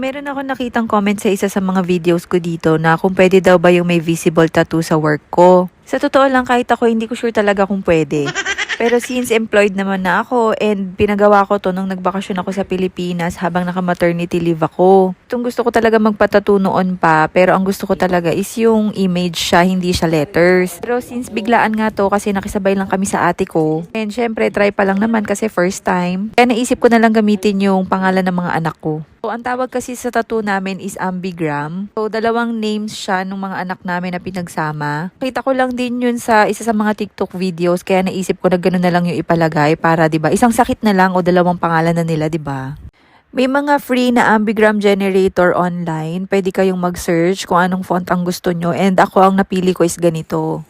meron ako nakitang comment sa isa sa mga videos ko dito na kung pwede daw ba yung may visible tattoo sa work ko. Sa totoo lang, kahit ako hindi ko sure talaga kung pwede. Pero since employed naman na ako and pinagawa ko to nung nagbakasyon ako sa Pilipinas habang naka-maternity leave ako. Itong gusto ko talaga magpatattoo noon pa, pero ang gusto ko talaga is yung image siya, hindi siya letters. Pero since biglaan nga to kasi nakisabay lang kami sa ate ko, and syempre try pa lang naman kasi first time, kaya naisip ko na lang gamitin yung pangalan ng mga anak ko. So, ang tawag kasi sa tattoo namin is ambigram. So, dalawang names siya ng mga anak namin na pinagsama. Kita ko lang din yun sa isa sa mga TikTok videos, kaya naisip ko na gano'n na lang yung ipalagay para, 'di ba? Isang sakit na lang o dalawang pangalan na nila, 'di ba? May mga free na ambigram generator online. Pwede kayong mag-search kung anong font ang gusto nyo, and ako ang napili ko is ganito.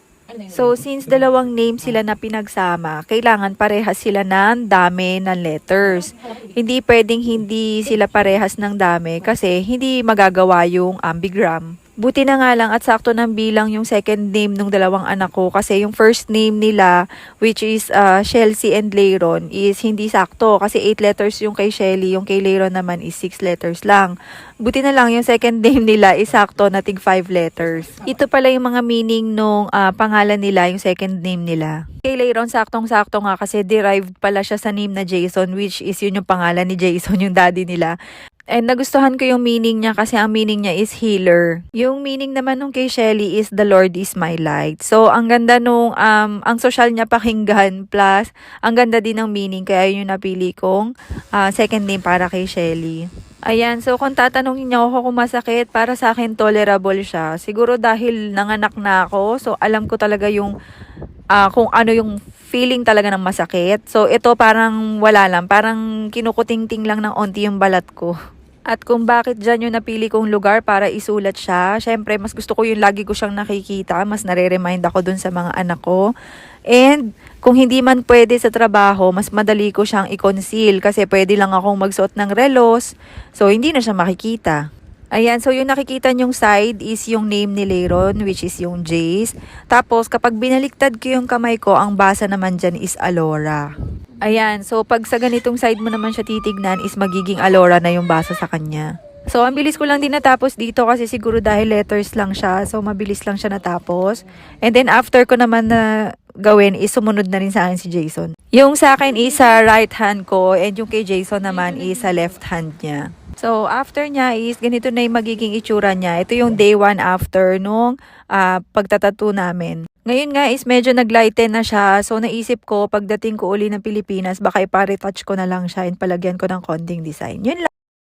So, since dalawang name sila na pinagsama, kailangan parehas sila ng dami ng letters. Hindi pwedeng hindi sila parehas ng dami kasi hindi magagawa yung ambigram. Buti na nga lang at sakto ng bilang yung second name ng dalawang anak ko kasi yung first name nila, which is Chelsea and Leiron, is hindi sakto kasi 8 letters yung kay Shelly, yung kay Leiron naman is 6 letters lang. Buti na lang yung second name nila is sakto na tig 5 letters. Ito pala yung mga meaning nung pangalan nila, yung second name nila. Kay Leiron, saktong-sakto nga kasi derived pala siya sa name na Jason, which is yun yung pangalan ni Jason, yung daddy nila. And nagustuhan ko yung meaning niya kasi ang meaning niya is healer. Yung meaning naman nung kay Shelly is the Lord is my light. So, ang ganda nung, ang social niya pakinggan plus, ang ganda din ng meaning. Kaya yun yung napili kong second name para kay Shelly. Ayan, so kung tatanungin niyo ako kung masakit, para sa akin tolerable siya. Siguro dahil nanganak na ako, so alam ko talaga yung kung ano yung feeling talaga ng masakit. So, ito parang wala lang. Parang kinukuting-ting lang ng onti yung balat ko. At kung bakit dyan yung napili kong lugar para isulat siya, syempre mas gusto ko yung lagi ko siyang nakikita, mas nare-remind ako dun sa mga anak ko. And kung hindi man pwede sa trabaho, mas madali ko siyang i-conceal kasi pwede lang akong magsuot ng relos, so hindi na siya makikita. Ayan, so yung nakikita nyong side is yung name ni Leiron, which is yung Jace. Tapos kapag binaliktad ko yung kamay ko, ang basa naman dyan is Alora. Ayan, so pag sa ganitong side mo naman siya titignan is magiging Alora na yung basa sa kanya. So, ang bilis ko lang din natapos dito kasi siguro dahil letters lang siya. So, mabilis lang siya natapos. And then, after ko naman na gawin is sumunod na rin sa akin si Jason. Yung sa akin is sa right hand ko and yung kay Jason naman is sa left hand niya. So, after niya is ganito na yung magiging itsura niya. Ito yung day 1 after nung pagtatattoo namin. Ngayon nga is medyo naglighten na siya. So, naisip ko pagdating ko uli ng Pilipinas, baka ipa-retouch ko na lang siya and palagyan ko ng konting design. Yun lang.